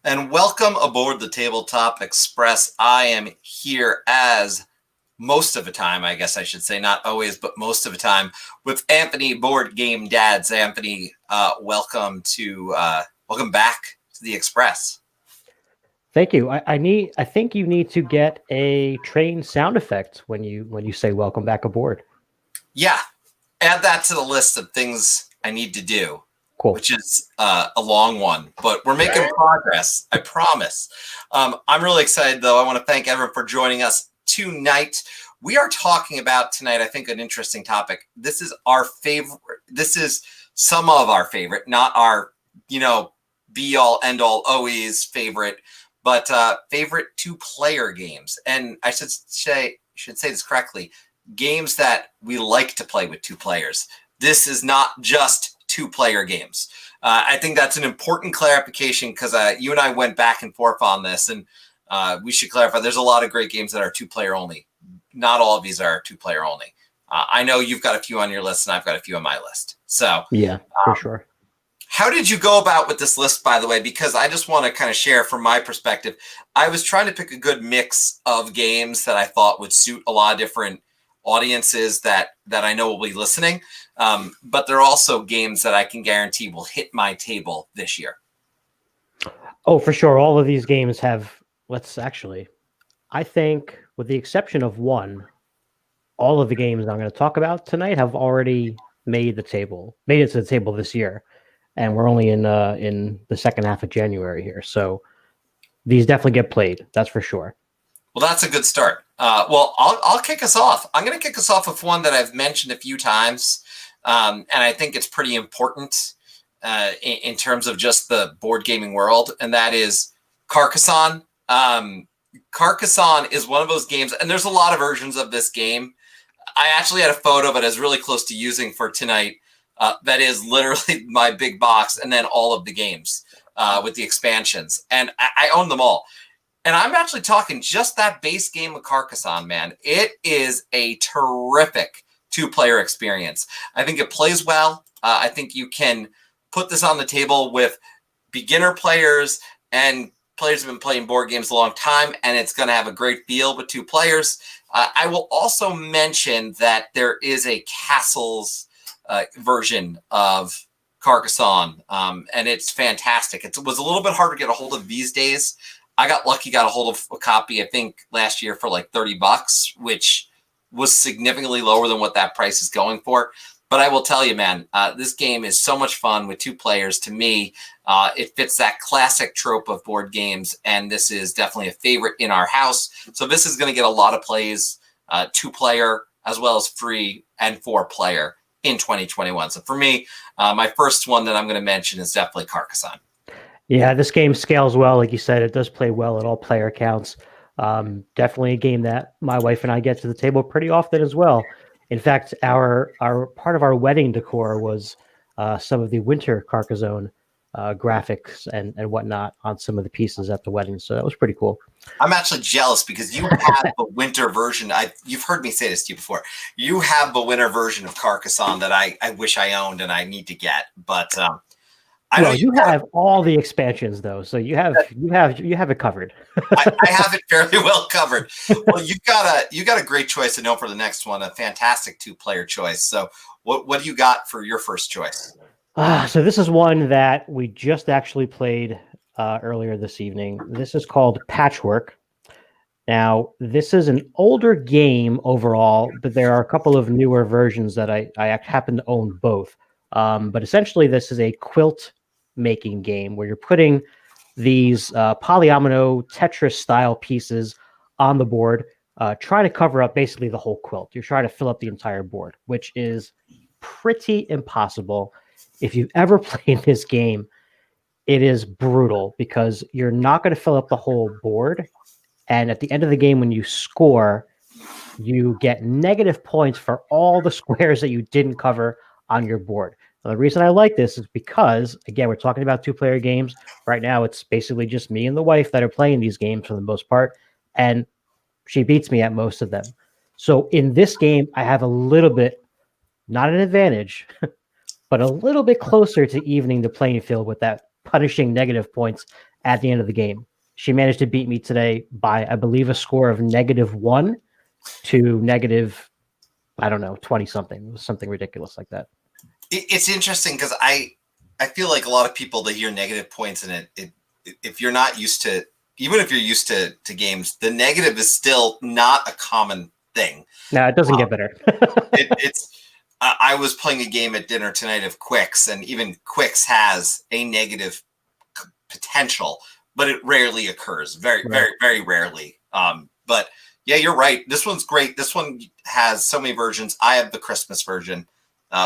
and welcome aboard the Tabletop Express. I am here as most of the time, I guess I should say, not always, but most of the time, with Anthony Board Game Dads. Anthony, welcome back to the Express. Thank you. I think you need to get a trained sound effect when you say welcome back aboard. Yeah, add that to the list of things I need to do. Cool. Which is a long one, but we're making progress, I promise. I'm really excited, though. I want to thank everyone for joining us tonight. We are talking about tonight, I think, an interesting topic. This is our favorite. This is some of our favorite, not our, be-all, end-all, always favorite, but favorite two-player games. And I should say this correctly, games that we like to play with two players. This is not just two-player games. I think that's an important clarification because you and I went back and forth on this, and we should clarify there's a lot of great games that are two-player only. Not all of these are two-player only. I know you've got a few on your list, and I've got a few on my list. So yeah, for sure. How did you go about with this list, by the way? Because I just want to kind of share from my perspective. I was trying to pick a good mix of games that I thought would suit a lot of different audiences that I know will be listening. But there are also games that I can guarantee will hit my table this year. Oh, for sure. All of these games have, I think with the exception of one, all of the games I'm going to talk about tonight have already made it to the table this year. And we're only in the second half of January here. So these definitely get played. That's for sure. Well, that's a good start. Well, I'll kick us off. I'm going to kick us off with one that I've mentioned a few times. And I think it's pretty important in terms of just the board gaming world, and that is Carcassonne. Carcassonne is one of those games, and there's a lot of versions of this game. I actually had a photo that I was really close to using for tonight. That is literally my big box, and then all of the games with the expansions. And I own them all. And I'm actually talking just that base game of Carcassonne, man. It is a terrific two-player experience. I think it plays well. I think you can put this on the table with beginner players and players who have been playing board games a long time, and it's going to have a great feel with two players. I will also mention that there is a Castles version of Carcassonne, and it's fantastic. It was a little bit hard to get a hold of these days. I got lucky, got a hold of a copy, I think, last year for like $30, which was significantly lower than what that price is going for. But I will tell you, man, this game is so much fun with two players. To me, it fits that classic trope of board games, and this is definitely a favorite in our house. So this is going to get a lot of plays, two-player, as well as 3 and 4-player in 2021. So for me, my first one that I'm going to mention is definitely Carcassonne. Yeah, this game scales well. Like you said, it does play well at all player counts. Definitely a game that my wife and I get to the table pretty often as well. In fact, our part of our wedding decor was some of the winter Carcassonne graphics and whatnot on some of the pieces at the wedding. So that was pretty cool. I'm actually jealous because you have the winter version. You've heard me say this to you before. You have the winter version of Carcassonne that I wish I owned and I need to get. But I know you have all the expansions though, so you have it covered. I have it fairly well covered. Well, you got a great choice to know for the next one, a fantastic two-player choice. So what do you got for your first choice? So this is one that we just actually played earlier this evening. This is called Patchwork. Now, this is an older game overall, but there are a couple of newer versions that I happen to own both. But essentially, this is a quilt making game where you're putting these polyomino Tetris style pieces on the board, trying to cover up basically the whole quilt. You're trying to fill up the entire board, which is pretty impossible. If you've ever played this game, it is brutal because you're not going to fill up the whole board. And at the end of the game, when you score, you get negative points for all the squares that you didn't cover on your board. Now, the reason I like this is because, again, we're talking about two-player games. Right now, it's basically just me and the wife that are playing these games for the most part, and she beats me at most of them. So in this game, I have a little bit, not an advantage, but a little bit closer to evening the playing field with that punishing negative points at the end of the game. She managed to beat me today by, I believe, a score of -1 to negative, I don't know, 20 something. It was something ridiculous like that. It's interesting because I feel like a lot of people, they hear negative points, and if you're not used to, even if you're used to games, the negative is still not a common thing. No, it doesn't get better. I was playing a game at dinner tonight of Quicks, and even Quicks has a negative potential, but it rarely occurs. Very, very, very rarely. But yeah, you're right. This one's great. This one has so many versions. I have the Christmas version,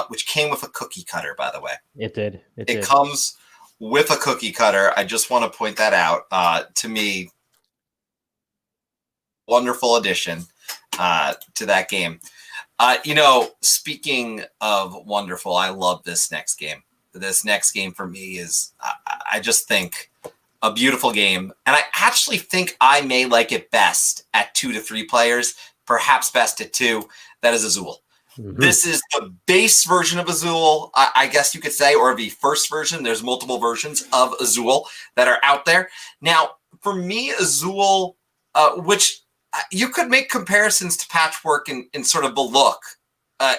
which came with a cookie cutter, by the way. It did. It comes with a cookie cutter. I just want to point that out. To me, wonderful addition to that game. Speaking of wonderful, I love this next game. This next game for me is, I just think, a beautiful game. And I actually think I may like it best at 2 to 3 players, perhaps best at 2. That is Azul. Mm-hmm. This is the base version of Azul, I guess you could say, or the first version. There's multiple versions of Azul that are out there. Now, for me, Azul, which you could make comparisons to Patchwork in sort of the look,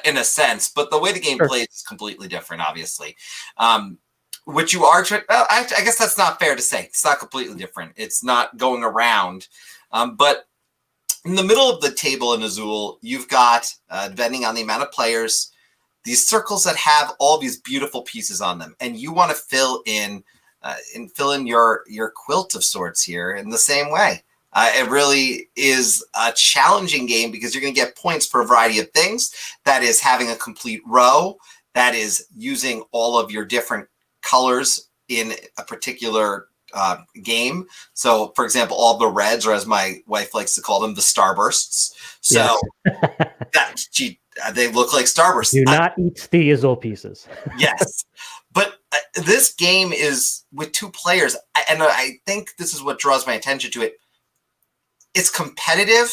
in a sense, but the way the game plays is completely different, obviously. Which you are, I guess that's not fair to say. It's not completely different. It's not going around. But in the middle of the table in Azul, you've got, depending on the amount of players, these circles that have all these beautiful pieces on them, and you want to fill in your quilt of sorts here in the same way. It really is a challenging game because you're going to get points for a variety of things. That is having a complete row. That is using all of your different colors in a particular game. So, for example, all the reds, or as my wife likes to call them, the starbursts. So they look like starbursts. Do not eat the Azul pieces. Yes. But this game is with 2 players, and I think this is what draws my attention to it. It's competitive.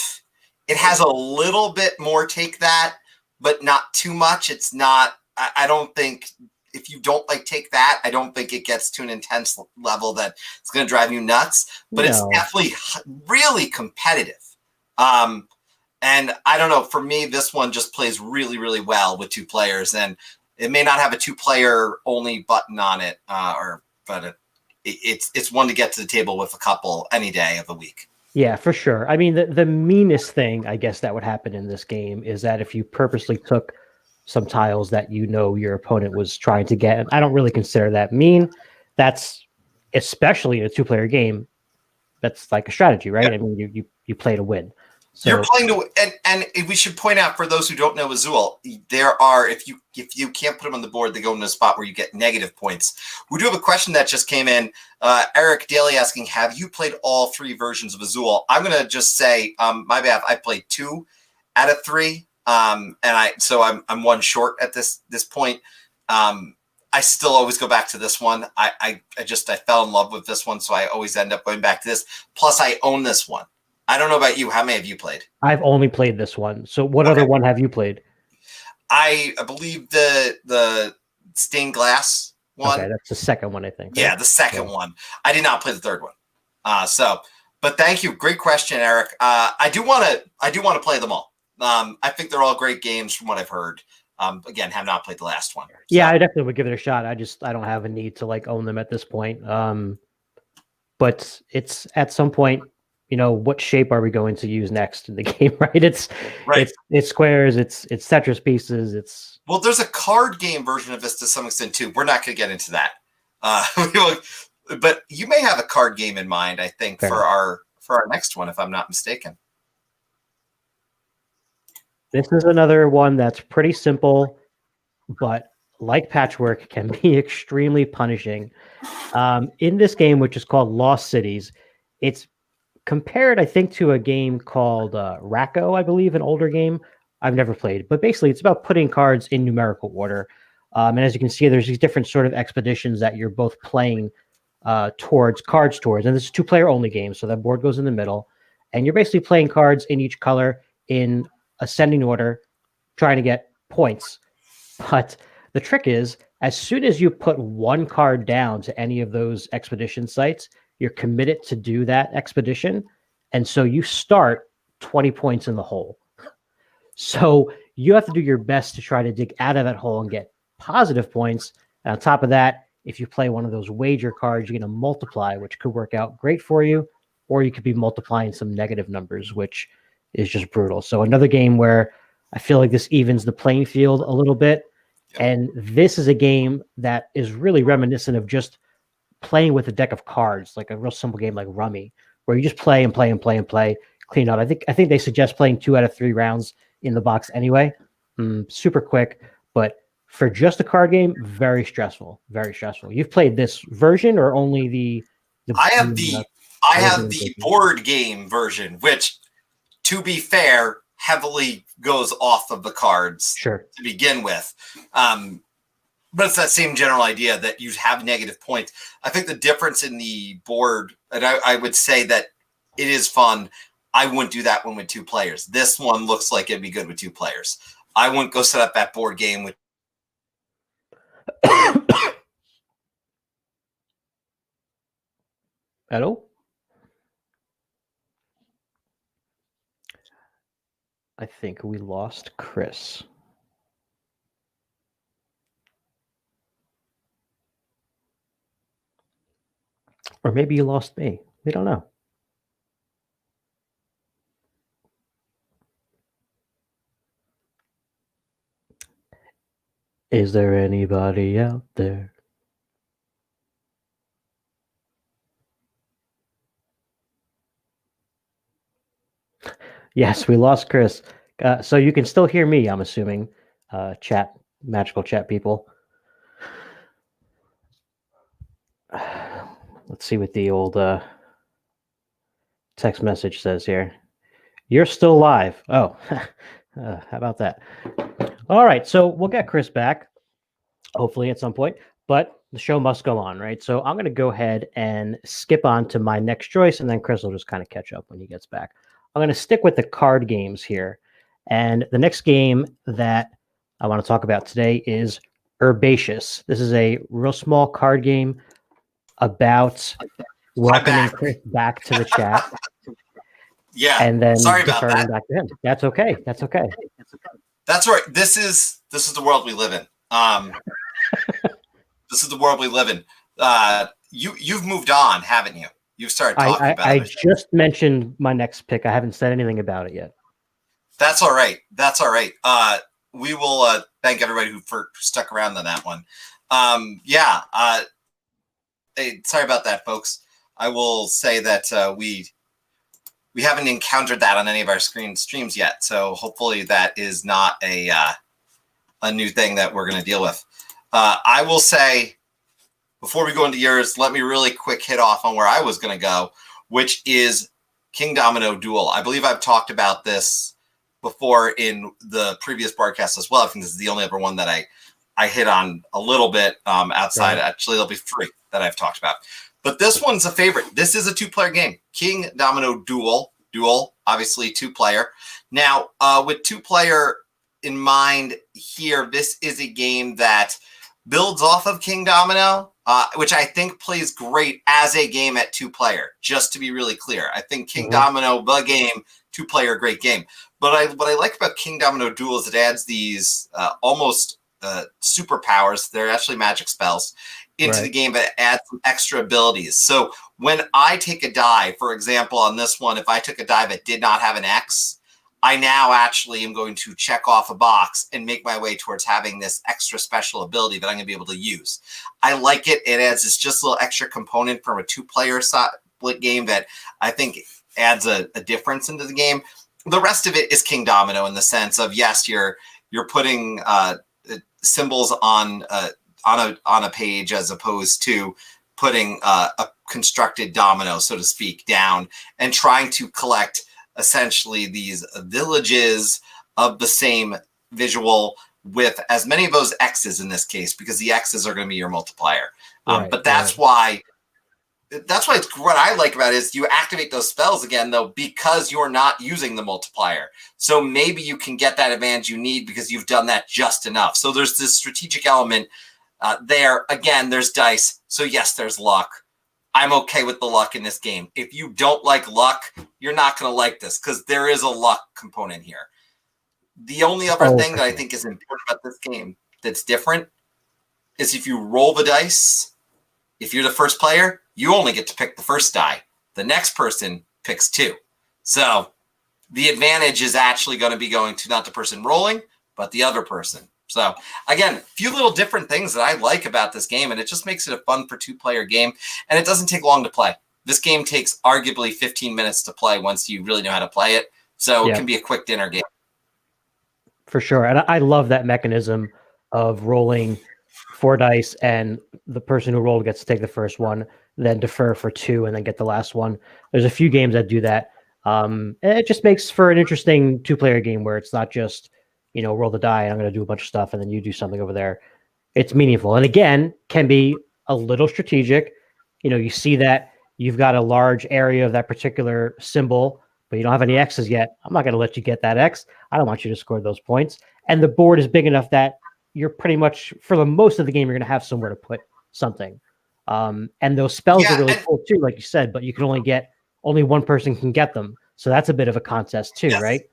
It has a little bit more take that, but not too much. It's not, I don't think, if you don't like take that, I don't think it gets to an intense level that it's going to drive you nuts, but it's definitely really competitive. And I don't know, for me, this one just plays really, really well with 2 players, and it may not have a 2-player only button on it, but it's one to get to the table with a couple any day of the week. Yeah, for sure. I mean, the meanest thing, I guess, that would happen in this game is that if you purposely took some tiles that your opponent was trying to get, and I don't really consider that mean. That's, especially in a 2-player game, that's like a strategy, right? Yeah. I mean, you play to win. So you're playing to, and we should point out, for those who don't know Azul, there are, if you can't put them on the board, they go into a spot where you get negative points. We do have a question that just came in. Eric Daly asking, have you played all 3 versions of Azul? I'm going to just say, my bad, I played 2 out of 3. And I'm 1 short at this point. I still always go back to this one. I fell in love with this one, so I always end up going back to this. Plus, I own this one. I don't know about you. How many have you played? I've only played this one. So what other one have you played? I believe the stained glass one. Okay, that's the second one, I think. Yeah, the second one. I did not play the third one. But thank you. Great question, Eric. I do want to play them all. I think they're all great games from what I've heard. Again, have not played the last one. So. Yeah, I definitely would give it a shot. I don't have a need to own them at this point. But it's at some point, what shape are we going to use next in the game, right? It's squares, it's Tetris pieces, well, there's a card game version of this to some extent too. We're not going to get into that. But you may have a card game in mind, I think, for our next one, if I'm not mistaken. This is another one that's pretty simple, but like Patchwork, can be extremely punishing. In this game, which is called Lost Cities, it's compared, I think, to a game called Racco, I believe, an older game I've never played. But basically, it's about putting cards in numerical order. And as you can see, there's these different sort of expeditions that you're both playing towards. And this is 2-player only game, so that board goes in the middle. And you're basically playing cards in each color in ascending order, trying to get points. But the trick is, as soon as you put 1 card down to any of those expedition sites, you're committed to do that expedition. And so you start 20 points in the hole. So you have to do your best to try to dig out of that hole and get positive points. And on top of that, if you play one of those wager cards, you're going to multiply, which could work out great for you, or you could be multiplying some negative numbers, which is just brutal. So another game where I feel like this evens the playing field a little bit. And this is a game that is really reminiscent of just playing with a deck of cards, like a real simple game like Rummy, where you just play and play and play and play, clean up. I think they suggest playing 2 out of 3 rounds in the box anyway. Super quick, but for just a card game, very stressful, very stressful. You've played this version or only the I have the board game version, which, to be fair, heavily goes off of the cards to begin with. But it's that same general idea that you have negative points. I think the difference in the board, and I would say that it is fun. I wouldn't do that one with 2 players. This one looks like it'd be good with 2 players. I wouldn't go set up that board game with. Hello? I think we lost Chris. Or maybe you lost me. We don't know. Is there anybody out there? Yes, we lost Chris. So you can still hear me, I'm assuming. Magical chat people. Let's see what the old text message says here. You're still live. Oh, how about that? All right, so we'll get Chris back, hopefully at some point, but the show must go on, right? So I'm going to go ahead and skip on to my next choice, and then Chris will just kind of catch up when he gets back. I'm going to stick with the card games here. And the next game that I want to talk about today is Herbaceous. This is a real small card game about welcoming Chris back to the chat. Yeah. And then sorry about that. Back to him. That's okay. That's okay. That's right. This is the world we live in. This is the world we live in. You've moved on, haven't you? You've started talking about it. I just mentioned my next pick. I haven't said anything about it yet. That's all right. That's all right. We will thank everybody who stuck around on that one. Hey, sorry about that, folks. I will say that we haven't encountered that on any of our streams yet. So hopefully that is not a new thing that we're going to deal with. I will say, before we go into yours, let me really quick hit off on where I was going to go, which is King Domino Duel. I believe I've talked about this before in the previous broadcast as well. I think this is the only other one that I hit on a little bit outside. Right. Actually, there'll be 3 that I've talked about. But this one's a favorite. This is a 2-player game. King Domino Duel. Duel, obviously 2-player. Now, with 2-player in mind here, this is a game that builds off of King Domino, which I think plays great as a game at 2-player, just to be really clear. I think King Domino, the game, 2-player, great game. But what I like about King Domino Duel is it adds these almost superpowers. They're actually magic spells into the game, but add some extra abilities. So when I take a die, for example, on this one, if I took a die that did not have an X, I now actually am going to check off a box and make my way towards having this extra special ability that I'm going to be able to use. I like it. It adds this just little extra component from a 2-player split game that I think adds a difference into the game. The rest of it is King Domino in the sense of, yes, you're putting symbols on a page as opposed to putting a constructed domino, so to speak, down and trying to collect essentially these villages of the same visual with as many of those X's in this case, because the X's are going to be your multiplier. But that's why it's what I like about it is you activate those spells again, though, because you're not using the multiplier. So maybe you can get that advantage you need because you've done that just enough. So there's this strategic element there. Again, there's dice. So yes, there's luck. I'm okay with the luck in this game. If you don't like luck, you're not going to like this because there is a luck component here. The only other thing that I think is important about this game that's different is if you roll the dice, if you're the first player, you only get to pick the first die. The next person picks 2. So the advantage is actually going to be going to not the person rolling, but the other person. So again, a few little different things that I like about this game, and it just makes it a fun for 2-player game, and it doesn't take long to play. This game takes arguably 15 minutes to play once you really know how to play it. So it can be a quick dinner game. For sure. And I love that mechanism of rolling 4 dice and the person who rolled gets to take the first one, then defer for 2 and then get the last one. There's a few games that do that. And it just makes for an interesting 2-player game where it's not just, roll the die and I'm going to do a bunch of stuff and then you do something over there. It's meaningful. And again, can be a little strategic. You see that you've got a large area of that particular symbol, but you don't have any X's yet. I'm not going to let you get that X. I don't want you to score those points. And the board is big enough that you're pretty much, for the most of the game, you're going to have somewhere to put something. And those spells are really cool too, like you said, but you can only one person can get them. So that's a bit of a contest too, right?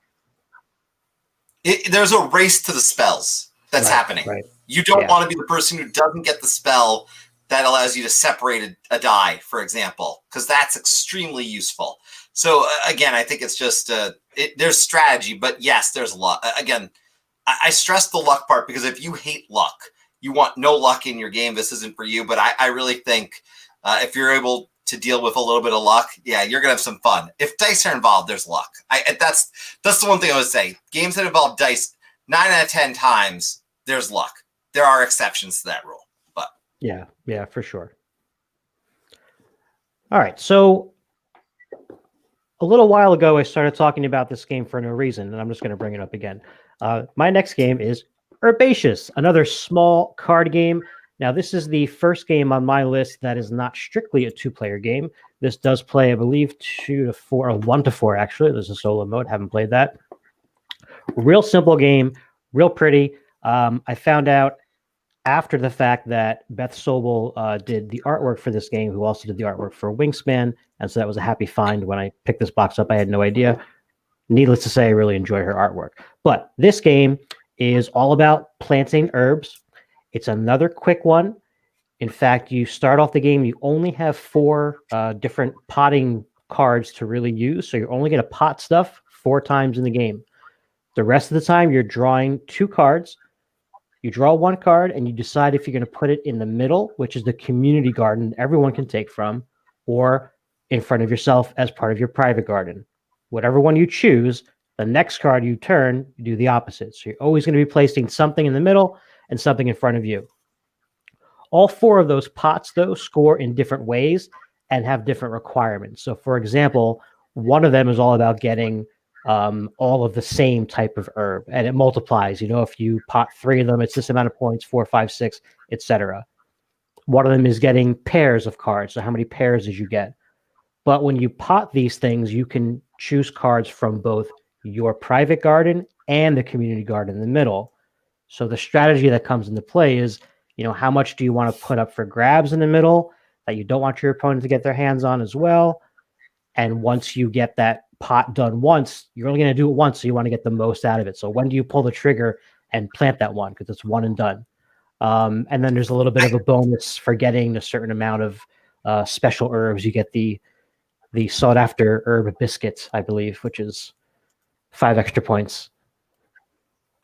There's a race to the spells that's happening. Right. You don't want to be the person who doesn't get the spell that allows you to separate a die, for example, because that's extremely useful. So again, I think it's just there's strategy, but yes, there's luck. Again, I stress the luck part because if you hate luck, you want no luck in your game, this isn't for you. But I really think if you're able to deal with a little bit of luck, you're gonna have some fun. If dice are involved, there's luck. That's the one thing I would say. Games that involve dice, 9 out of 10 times, there's luck. There are exceptions to that rule, but yeah, for sure. All right, so a little while ago, I started talking about this game for no reason, and I'm just going to bring it up again. My next game is Herbaceous, another small card game. Now, this is the first game on my list that is not strictly a 2-player game. This does play, I believe, 2 to 4, or 1 to 4, actually. There's a solo mode. Haven't played that. Real simple game, real pretty. I found out after the fact that Beth Sobel did the artwork for this game, who also did the artwork for Wingspan, and so that was a happy find when I picked this box up. I had no idea. Needless to say, I really enjoy her artwork. But this game is all about planting herbs. It's another quick one. In fact, you start off the game, you only have 4 different potting cards to really use, so you're only going to pot stuff 4 times in the game. The rest of the time, you're drawing 2 cards. You draw 1 card, and you decide if you're going to put it in the middle, which is the community garden everyone can take from, or in front of yourself as part of your private garden. Whatever one you choose, the next card you turn, you do the opposite. So you're always going to be placing something in the middle and something in front of you. All 4 of those pots, though, score in different ways and have different requirements. So, for example, one of them is all about getting all of the same type of herb, and it multiplies. If you pot 3 of them, it's this amount of points, 4, 5, 6, etc. One of them is getting pairs of cards. So how many pairs did you get? But when you pot these things, you can choose cards from both your private garden and the community garden in the middle. So the strategy that comes into play is, how much do you want to put up for grabs in the middle that you don't want your opponent to get their hands on as well? And once you get that pot done once, you're only going to do it once, so you want to get the most out of it. So when do you pull the trigger and plant that one? Because it's one and done. And then there's a little bit of a bonus for getting a certain amount of special herbs. You get the sought after herb biscuits, I believe, which is 5 extra points.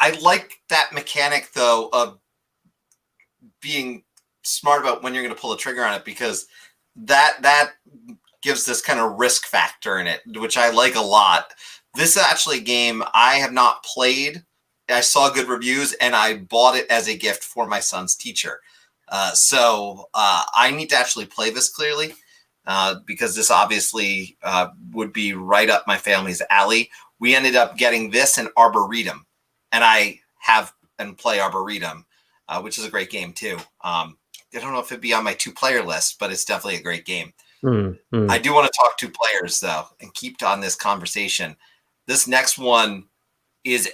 I like that mechanic, though, of being smart about when you're going to pull the trigger on it, because that gives this kind of risk factor in it, which I like a lot. This is actually a game I have not played. I saw good reviews, and I bought it as a gift for my son's teacher. So I need to actually play this clearly, because this obviously would be right up my family's alley. We ended up getting this and Arboretum, and I have and play Arboretum, which is a great game too. I don't know if it'd be on my 2-player list, but it's definitely a great game. I do want to talk 2 players though, and keep on this conversation. This next one is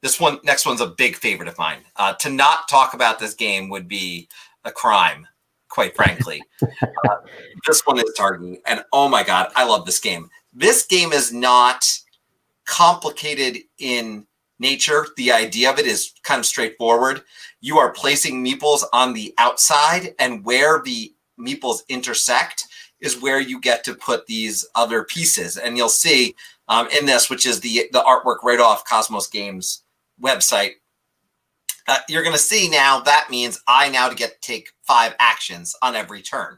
next one's a big favorite of mine. To not talk about this game would be a crime. quite frankly. This one is targeting, and oh my god, I love this game. This game is not complicated in nature. The idea of it is kind of straightforward. You are placing meeples on the outside, and where the meeples intersect is where you get to put these other pieces. And you'll see in this, which is the artwork right off Cosmos Games website, you're going to see now that means I now get to take 5 actions on every turn,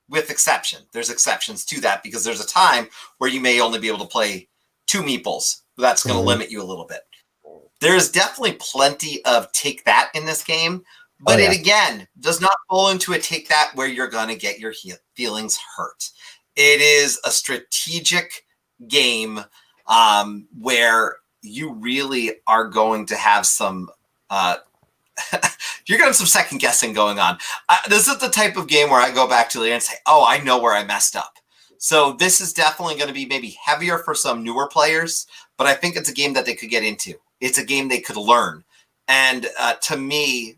with exception. There's exceptions to that because there's a time where you may only be able to play 2 meeples. That's going to limit you a little bit. There's definitely plenty of take that in this game, but it again does not fall into a take that where you're going to get your feelings hurt. It is a strategic game where you really are going to have some you're going to have some second guessing going on. This is the type of game where I go back to later and say, oh, I know where I messed up. So this is definitely going to be maybe heavier for some newer players, but I think it's a game that they could get into. It's a game they could learn. And to me,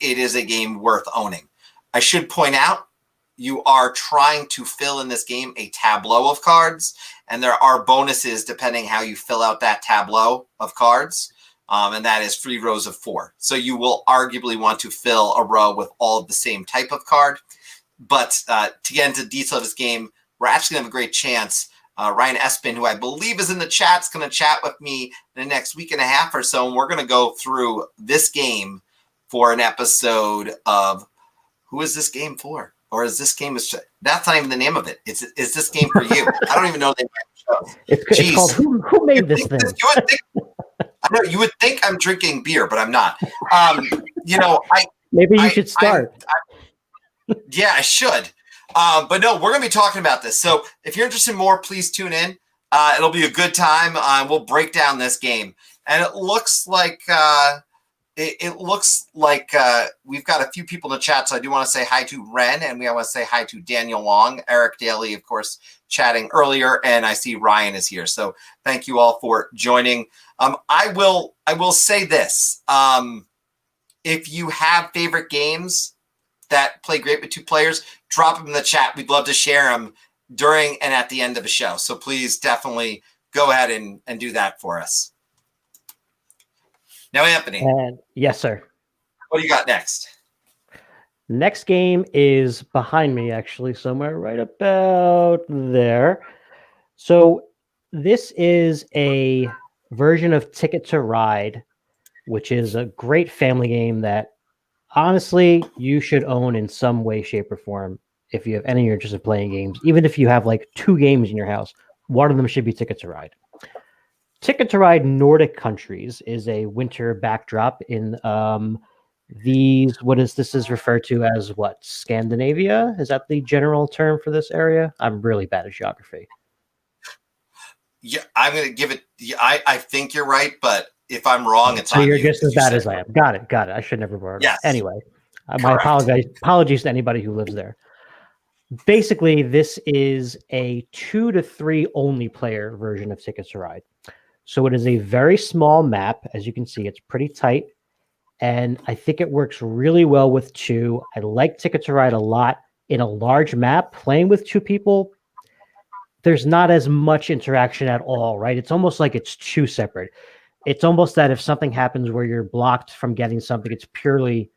it is a game worth owning. I should point out, you are trying to fill in this game a tableau of cards, and there are bonuses depending how you fill out that tableau of cards. And that is 3 rows of 4. So you will arguably want to fill a row with all of the same type of card. But to get into detail of this game, we're actually going to have a great chance. Ryan Espin, who I believe is in the chat, is going to chat with me in the next week and a half or so. And we're going to go through this game for an episode of Who is this game for? Or is this game, that's not even the name of it. Is this game for you? I don't even know the name of the show. It's called Who Made This Thing? I know you would think I'm drinking beer, but I'm not. Maybe you should start. Yeah, I should. But no, we're going to be talking about this. So if you're interested in more, please tune in. It'll be a good time. We'll break down this game, and it looks like we've got a few people in the chat. So I do want to say hi to Ren, and we want to say hi to Daniel Long, Eric Daly, of course, chatting earlier, and I see Ryan is here. So thank you all for joining. I will say this. If you have favorite games that play great with 2 players, drop them in the chat. We'd love to share them during and at the end of the show. So please definitely go ahead and do that for us. Now, Anthony. Yes, sir. What do you got next? Next game is behind me, actually, somewhere right about there. So this is a version of Ticket to Ride, which is a great family game that honestly you should own in some way, shape, or form if you have any interest in playing games. Even if you have like 2 games in your house, one of them should be Ticket to Ride. Ticket to Ride Nordic countries is a winter backdrop in this is referred to as what? Scandinavia? Is that the general term for this area? I'm really bad at geography. Yeah, I'm going to give it. I think you're right, but if I'm wrong, it's so on you're you, just as bad as I am. Got it. I should never brought it up. Anyway, my apologies to anybody who lives there. Basically, this is a 2 to 3 only player version of Ticket to Ride. So it is a very small map. As you can see, it's pretty tight. And I think it works really well with 2. I like Ticket to Ride a lot. In a large map, playing with 2 people, there's not as much interaction at all, right? It's almost like it's 2 separate. It's almost that if something happens where you're blocked from getting something, it's purely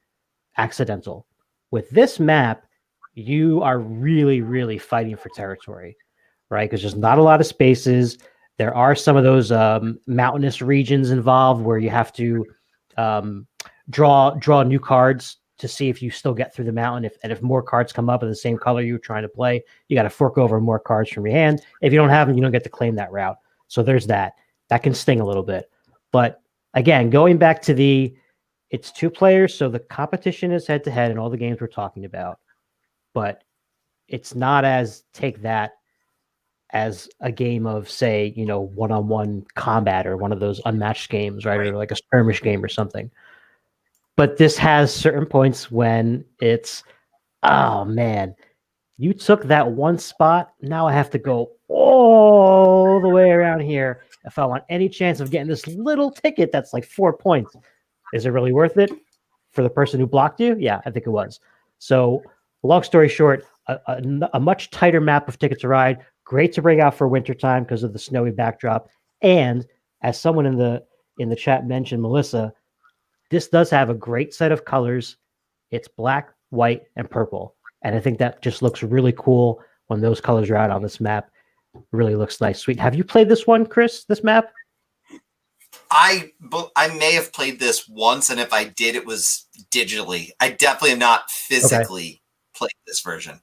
accidental. With this map, you are really, really fighting for territory, right? Because there's not a lot of spaces. There are some of those mountainous regions involved where you have to draw new cards to see if you still get through the mountain. If more cards come up of the same color you're trying to play, you got to fork over more cards from your hand. If you don't have them, you don't get to claim that route. So there's that. That can sting a little bit. But again, going back to it's 2 players, so the competition is head to head in all the games we're talking about. But it's not as take that as a game of, say, one-on-one combat or one of those unmatched games, right? Or like a skirmish game or something. But this has certain points when it's, oh man, you took that one spot. Now I have to go all the way around here if I want any chance of getting this little ticket that's like 4 points. Is it really worth it for the person who blocked you? Yeah, I think it was. So long story short, a much tighter map of Ticket to Ride. Great to bring out for wintertime because of the snowy backdrop. And as someone in the chat mentioned, Melissa, this does have a great set of colors. It's black, white, and purple. And I think that just looks really cool when those colors are out on this map. Really looks nice. Sweet. Have you played this one, Chris, this map? I may have played this once, and if I did, it was digitally. I definitely have not physically played this version.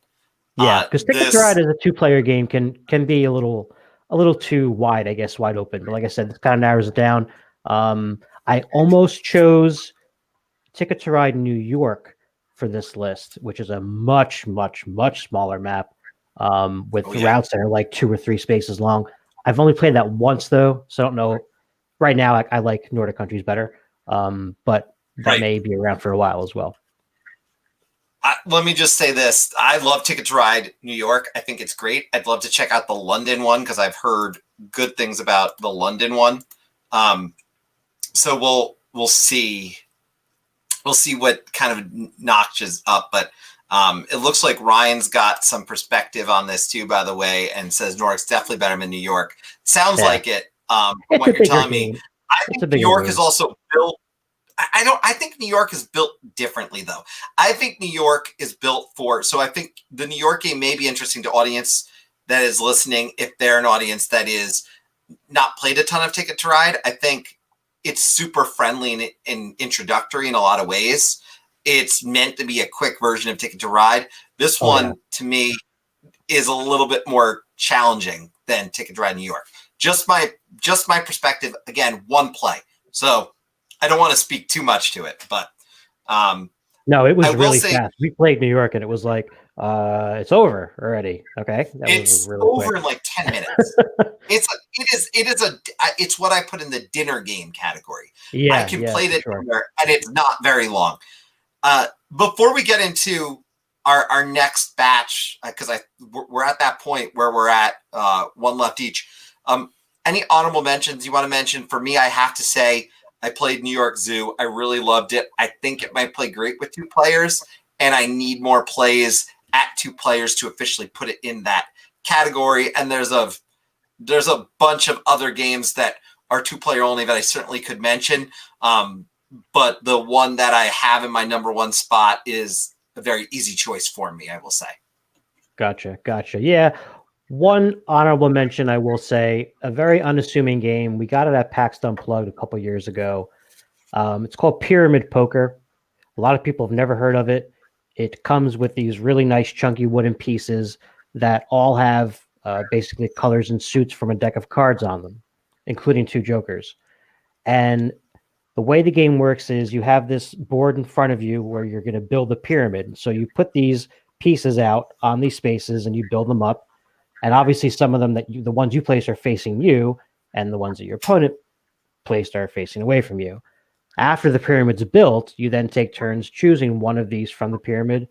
Yeah, because Ticket to Ride as a two-player game can be a little too wide, I guess, wide open. But like I said, this kind of narrows it down. I almost chose Ticket to Ride New York for this list, which is a much, much, much smaller map with routes that are like 2 or 3 spaces long. I've only played that once, though, so I don't know. Right now, I like Nordic countries better, but that may be around for a while as well. Let me just say this. I love Ticket to Ride New York. I think it's great. I'd love to check out the London one because I've heard good things about the London one. So we'll see. We'll see what kind of notches up, but it looks like Ryan's got some perspective on this too, by the way, and says Norwic's definitely better than New York. Sounds like it. From what you're telling me, I think New York is also built. I think New York is built differently, though. I think New York is built for. So I think the New York game may be interesting to audience that is listening. If they're an audience that is not played a ton of Ticket to Ride, I think it's super friendly and introductory in a lot of ways. It's meant to be a quick version of Ticket to Ride. This one, to me, is a little bit more challenging than Ticket to Ride New York. Just my perspective. Again, one play. So I don't want to speak too much to it, but no, it was really fast. We played New York, and it was like it's over already. Okay, it's really over quick. In like 10 minutes. It's what I put in the dinner game category. Yeah, I can play it dinner, and it's not very long. Before we get into our next batch, because we're at that point where we're at one left each. Any honorable mentions you want to mention? For me, I have to say I played New York Zoo. I really loved it. I think it might play great with 2 players, and I need more plays at 2 players to officially put it in that category. And there's a bunch of other games that are 2-player only that I certainly could mention. But the one that I have in my number 1 spot is a very easy choice for me, I will say. Gotcha. Yeah. One honorable mention, I will say, a very unassuming game. We got it at PAX Unplugged a couple years ago. It's called Pyramid Poker. A lot of people have never heard of it. It comes with these really nice chunky wooden pieces that all have basically colors and suits from a deck of cards on them, including 2 jokers. And the way the game works is you have this board in front of you where you're going to build a pyramid. So you put these pieces out on these spaces and you build them up. And obviously some of them the ones you place are facing you, and the ones that your opponent placed are facing away from you. After the pyramid's built, you then take turns choosing one of these from the pyramid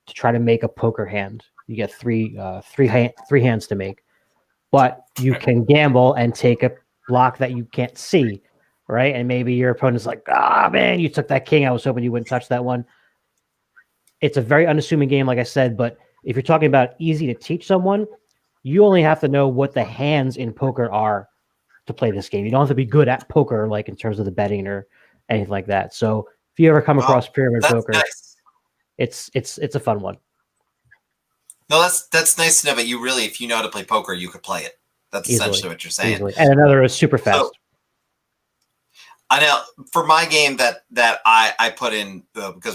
to try to make a poker hand. You get three hands to make, but you can gamble and take a block that you can't see, right? And maybe your opponent's like, man, you took that king. I was hoping you wouldn't touch that one. It's a very unassuming game, like I said, but if you're talking about easy to teach someone, you only have to know what the hands in poker are to play this game. You don't have to be good at poker, like in terms of the betting or anything like that. So if you ever come across Pyramid Poker, nice. It's a fun one. No, that's nice to know. But you really, if you know how to play poker, you could play it. That's essentially what you're saying. Easily. And another is super fast. So, I know for my game that I put in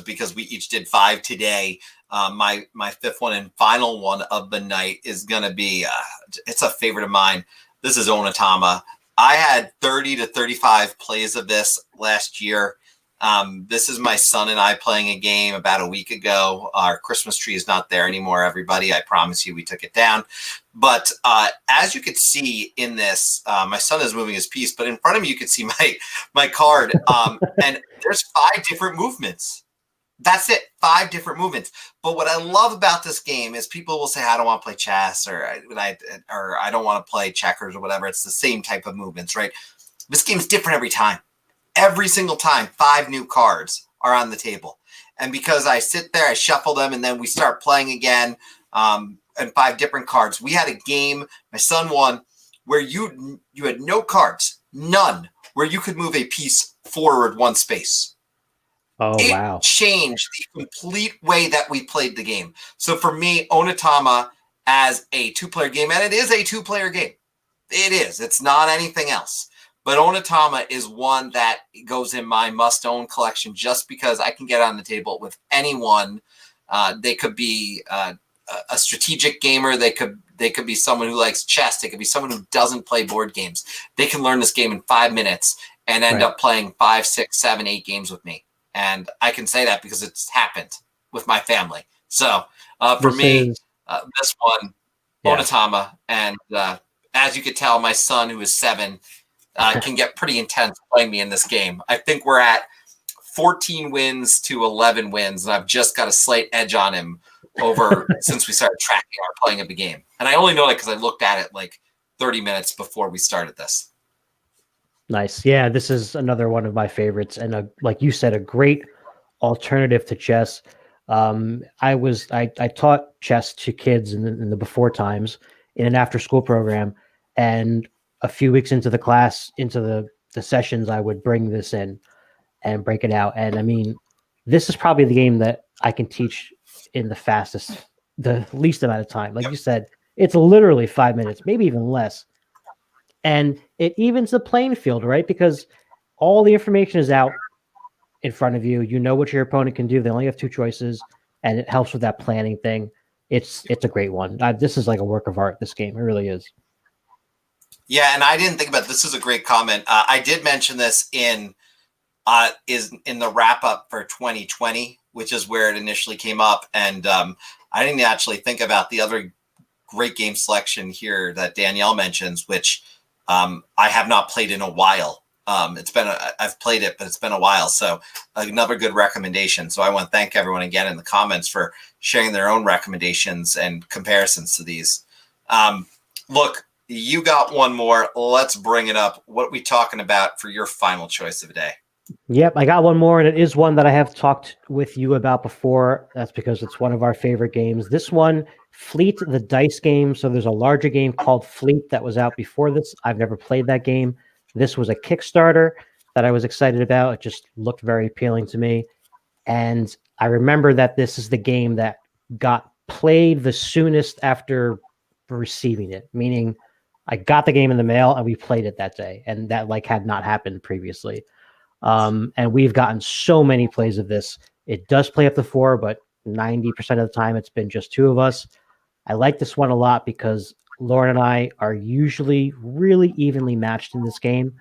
because we each did 5 today. My 5th one and final one of the night is gonna be it's a favorite of mine. This is Onitama. I had 30 to 35 plays of this last year. This is my son and I playing a game about a week ago. Our Christmas tree is not there anymore, everybody. I promise you we took it down. But as you could see in this, my son is moving his piece, but in front of me you could see my card. And there's 5 different movements. That's it, 5 different movements. But what I love about this game is people will say, I don't want to play chess or I don't want to play checkers or whatever. It's the same type of movements, right? This game's different every time. Every single time, 5 new cards are on the table. And because I sit there, I shuffle them, and then we start playing again, and 5 different cards. We had a game, my son won, where you had no cards, none, where you could move a piece forward 1 space. Oh, It wow. changed the complete way that we played the game. So for me, Onitama as a 2-player game, and it is a 2-player game. It is. It's not anything else. But Onitama is one that goes in my must-own collection just because I can get on the table with anyone. They could be a strategic gamer. They could be someone who likes chess. They could be someone who doesn't play board games. They can learn this game in 5 minutes and end up playing 5, 6, 7, 8 games with me. And I can say that because it's happened with my family. So for me, this one, Onitama, and as you could tell, my son, who is 7, can get pretty intense playing me in this game. I think we're at 14 wins to 11 wins, and I've just got a slight edge on him over since we started tracking our playing of the game. And I only know that because I looked at it like 30 minutes before we started this. Nice. Yeah, this is another one of my favorites, and like you said, a great alternative to chess. I taught chess to kids in the before times in an after school program, and a few weeks into the class, into the sessions, I would bring this in and break it out. And I mean, this is probably the game that I can teach in the least amount of time. Like you said, it's literally 5 minutes, maybe even less. And it evens the playing field, right? Because all the information is out in front of you. You know what your opponent can do. They only have 2 choices, and it helps with that planning thing. It's a great one. This is like a work of art, this game. It really is. Yeah, and I didn't think about this. Is a great comment. I did mention this in the wrap up for 2020, which is where it initially came up, and I didn't actually think about the other great game selection here that Danielle mentions, which I have not played in a while. I've played it, but it's been a while. So another good recommendation. So I want to thank everyone again in the comments for sharing their own recommendations and comparisons to these. Look, you got one more. Let's bring it up. What are we talking about for your final choice of the day? Yep, I got one more, and it is one that I have talked with you about before. That's because it's one of our favorite games. This one, Fleet, the dice game. So there's a larger game called Fleet that was out before this. I've never played that game. This was a Kickstarter that I was excited about. It just looked very appealing to me. And I remember that this is the game that got played the soonest after receiving it, meaning I got the game in the mail and we played it that day. And that had not happened previously. And we've gotten so many plays of this. It does play up to 4, but 90% of the time it's been just 2 of us. I like this one a lot because Lauren and I are usually really evenly matched in this game.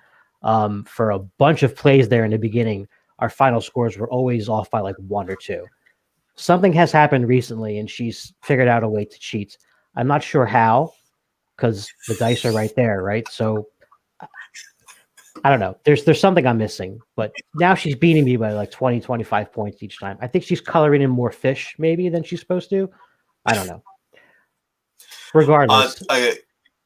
For a bunch of plays there in the beginning, our final scores were always off by like 1 or 2. Something has happened recently, and she's figured out a way to cheat. I'm not sure how, because the dice are right there, right? So I don't know. There's something I'm missing, but now she's beating me by like 20, 25 points each time. I think she's coloring in more fish maybe than she's supposed to. I don't know. Regardless,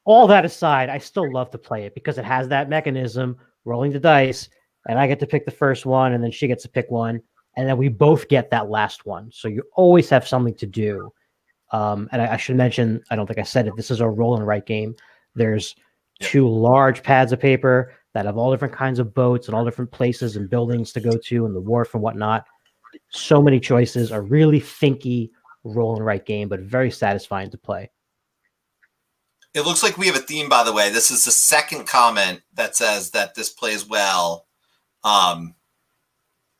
all that aside, I still love to play it because it has that mechanism, rolling the dice, and I get to pick the first one, and then she gets to pick one, and then we both get that last one. So you always have something to do. And I should mention, I don't think I said it, this is a roll and write game. There's 2 large pads of paper that have all different kinds of boats and all different places and buildings to go to and the wharf and whatnot. So many choices, a really thinky roll and write game, but very satisfying to play. It looks like we have a theme, by the way. This is the second comment that says that this plays well.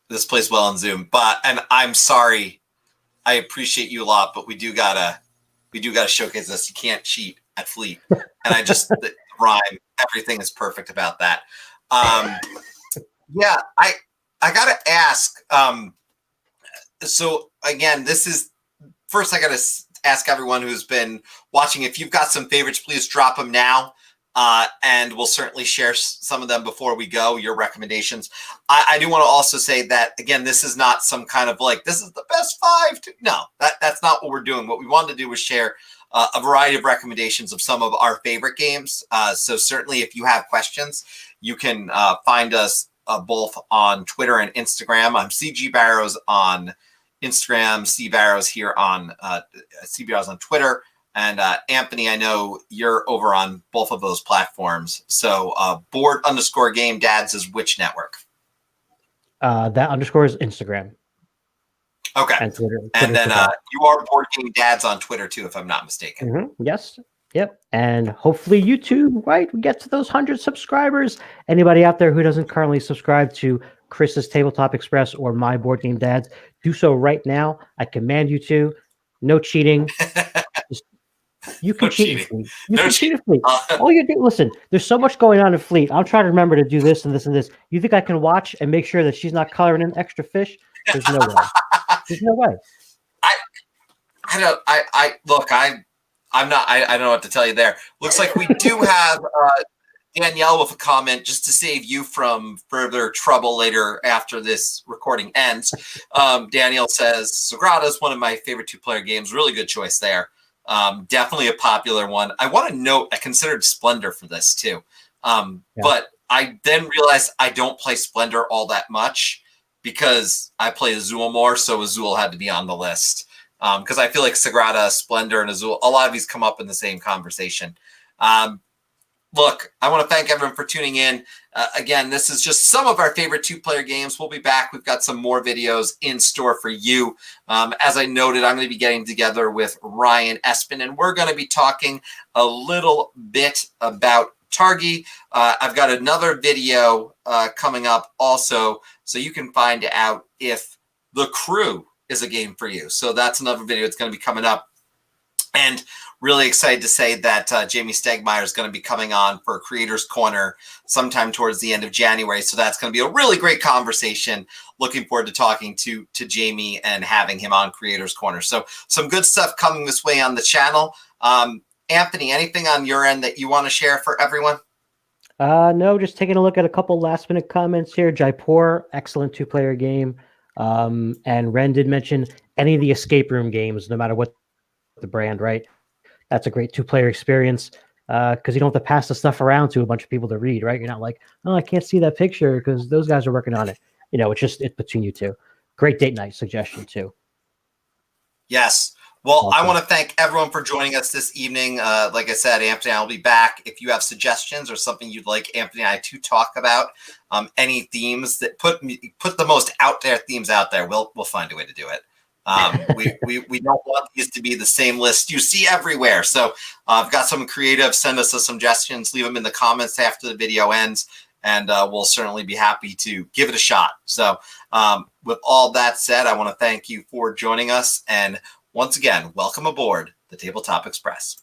This plays well on Zoom, and I'm sorry. I appreciate you a lot, but we do gotta showcase this. You can't cheat at Fleet, and the rhyme. Everything is perfect about that. Yeah, I gotta ask. So again, this is first. I gotta ask everyone who's been watching, if you've got some favorites, please drop them now. And we'll certainly share some of them before we go, your recommendations. I do want to also say that, again, this is not some kind of like, this is the best 5. No, that's not what we're doing. What we wanted to do was share a variety of recommendations of some of our favorite games. So certainly if you have questions, you can find us both on Twitter and Instagram. I'm CG Barrows on Instagram, Steve Arrows here on Steve Arrows on Twitter. And Anthony, I know you're over on both of those platforms. So board_game dads is which network? That underscore is Instagram. Okay. And Twitter. And then you are Board Game Dads on Twitter too, if I'm not mistaken. Mm-hmm. Yes. Yep. And hopefully YouTube, right? We get to those 100 subscribers. Anybody out there who doesn't currently subscribe to Chris's Tabletop Express or my Board Game Dads, do so right now. I command you to. No cheating. You can cheat in Fleet. You can cheat in Fleet. All you do, listen, there's so much going on in Fleet. I'm trying to remember to do this and this and this. You think I can watch and make sure that she's not coloring in extra fish? There's no way. There's no way. I don't know what to tell you there. Looks like we do have Danielle with a comment just to save you from further trouble later after this recording ends. Danielle says, Sagrada is one of my favorite 2-player games. Really good choice there. Definitely a popular one. I want to note I considered Splendor for this too. But I then realized I don't play Splendor all that much because I play Azul more, so Azul had to be on the list. Because I feel like Sagrada, Splendor, and Azul, a lot of these come up in the same conversation. Look, I want to thank everyone for tuning in. Again, this is just some of our favorite 2-player games. We'll be back. We've got some more videos in store for you. As I noted, I'm going to be getting together with Ryan Espin, and we're going to be talking a little bit about Targi. I've got another video coming up also, so you can find out if The Crew is a game for you. So that's another video that's going to be coming up. And really excited to say that Jamie Stegmeyer is going to be coming on for Creators Corner sometime towards the end of January. So that's going to be a really great conversation. Looking forward to talking to Jamie and having him on Creators Corner. So some good stuff coming this way on the channel. Anthony, anything on your end that you want to share for everyone? No, just taking a look at a couple last-minute comments here. Jaipur, excellent 2-player game. And Ren did mention any of the escape room games, no matter what the brand, right? That's a great 2-player experience because you don't have to pass the stuff around to a bunch of people to read, right? You're not like, oh, I can't see that picture because those guys are working on it. You know, it's between you two. Great date night suggestion too. Yes. Well, I want to thank everyone for joining us this evening. Like I said, Anthony and I will be back. If you have suggestions or something you'd like Anthony and I to talk about, any themes that put the most out there themes out there, we'll find a way to do it. We don't want these to be the same list you see everywhere. So I've got some creative. Send us some suggestions. Leave them in the comments after the video ends, and we'll certainly be happy to give it a shot. So with all that said, I want to thank you for joining us. And once again, welcome aboard the Tabletop Express.